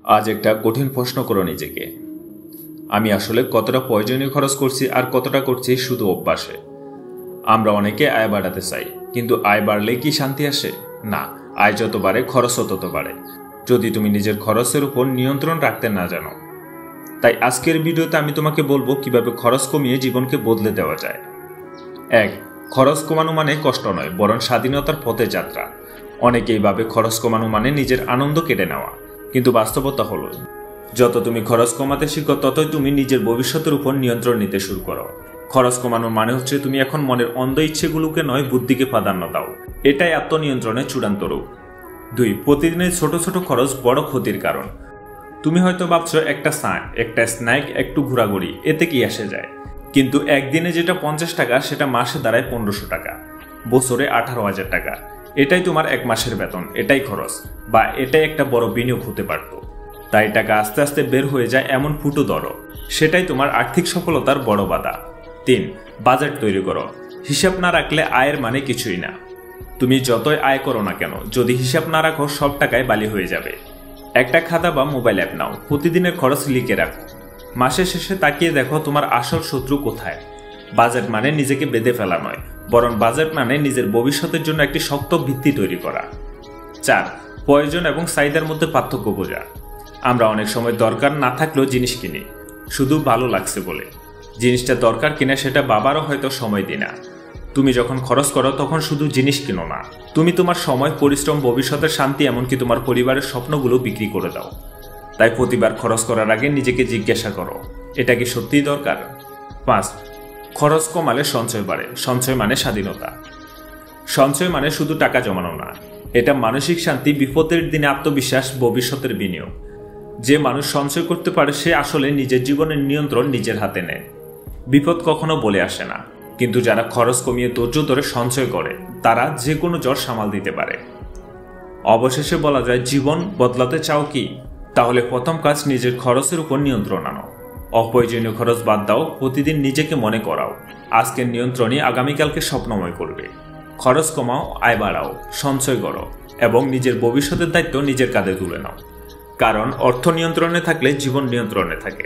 আজ একটা কঠিন প্রশ্ন করো নিজেকে, আমি আসলে কতটা প্রয়োজনীয় খরচ করছি আর কতটা করছি শুধু অভ্যাসে। আমরা অনেকে আয় বাড়াতে চাই, কিন্তু আয় বাড়লে কি শান্তি আসে? না, আয় যত বাড়ে খরচও তত বাড়ে, যদি তুমি নিজের খরচের উপর নিয়ন্ত্রণ রাখতে না জানো। তাই আজকের ভিডিওতে আমি তোমাকে বলবো কিভাবে খরচ কমিয়ে জীবনকে বদলে দেওয়া যায়। 1. খরচ কমানো মানে কষ্ট নয়, বরং স্বাধীনতার পথে যাত্রা। অনেকেই ভাবে খরচ কমানো মানে নিজের আনন্দ কেটে নেওয়া, কিন্তু বাস্তবতা হলো যত তুমি খরচ কমাতে শিখো ততই তুমি নিজের ভবিষ্যতের উপর নিয়ন্ত্রণ নিতে শুরু করো। খরচ কমানোর মানে হচ্ছে তুমি এখন মনের অন্ধ ইচ্ছেগুলোকে নয়, বুদ্ধিকে প্রাধান্য দাও। এটাই আত্মনিয়ন্ত্রণের চূড়ান্ত রূপ। 2. প্রতিদিনের ছোট ছোট খরচ বড় ক্ষতির কারণ। তুমি হয়তো ভাবছো একটা স্ন্যাক, একটু ঘোরাঘুরি, এতে কি আসে যায়, কিন্তু একদিনে যেটা 50 টাকা সেটা মাসে দাঁড়ায় 1500 টাকা, বছরে 18,000 টাকা। এটাই তোমার এক মাসের বেতন, এটাই খরচ, বা এটাই একটা বড় বিনিয়োগ হতে পারত। তাই টাকা আস্তে আস্তে বের হয়ে যায় এমন ফুটো ধরো, সেটাই তোমার আর্থিক সফলতার বড় বাধা। 3. বাজেট তৈরি করো। হিসাব না রাখলে আয়ের মানে কিছুই না। তুমি যতই আয় করো না কেন, যদি হিসাব না রাখো সব টাকায় বালি হয়ে যাবে। একটা খাতা বা মোবাইল অ্যাপ নাও, প্রতিদিনের খরচ লিখে রাখো। মাসের শেষে তাকিয়ে দেখো তোমার আসল শত্রু কোথায়। বাজেট মানে নিজেকে বেঁধে ফেলা নয়, বরং বাজেট মানে নিজের ভবিষ্যতের জন্য একটি শক্ত ভিত্তি তৈরি করা। 4. প্রয়োজন এবং চাহিদার মধ্যে পার্থক্য বোঝা। আমরা অনেক সময় দরকার না থাকলেও জিনিস কিনি, শুধু ভালো লাগছে বলে। জিনিসটা দরকার কিনা সেটা বাবারও হয়তো সময় দিই না। তুমি যখন খরচ করো তখন শুধু জিনিস কিনো না, তুমি তোমার সময়, পরিশ্রম, ভবিষ্যতের শান্তি, এমনকি তোমার পরিবারের স্বপ্নগুলো বিক্রি করে দাও। তাই প্রতিবার খরচ করার আগে নিজেকে জিজ্ঞাসা করো, এটা কি সত্যিই দরকার? 5. খরচ কমালে সঞ্চয় বাড়ে। সঞ্চয় মানে স্বাধীনতা। সঞ্চয় মানে শুধু টাকা জমানো না, এটা মানসিক শান্তি, বিপদের দিনে আত্মবিশ্বাস, ভবিষ্যতের বিনিয়োগ। যে মানুষ সঞ্চয় করতে পারে সে আসলে নিজের জীবনের নিয়ন্ত্রণ নিজের হাতে নেয়। বিপদ কখনো বলে আসে না, কিন্তু যারা খরচ কমিয়ে ধৈর্য ধরে সঞ্চয় করে তারা যে কোনো জ্বর সামাল দিতে পারে। অবশেষে বলা যায়, জীবন বদলাতে চাও কি? তাহলে প্রথম কাজ নিজের খরচের উপর নিয়ন্ত্রণ আনো। অপ্রয়োজনীয় খরচ বাদ দাও, প্রতিদিন নিজেকে মনে করাও আজকের নিয়ন্ত্রণই আগামীকালকে স্বপ্নময় করবে। খরচ কমাও, আয় বাড়াও, সঞ্চয় করো এবং নিজের ভবিষ্যতের দায়িত্ব নিজের কাঁধে তুলে নাও। কারণ অর্থ নিয়ন্ত্রণে থাকলে জীবন নিয়ন্ত্রণে থাকে।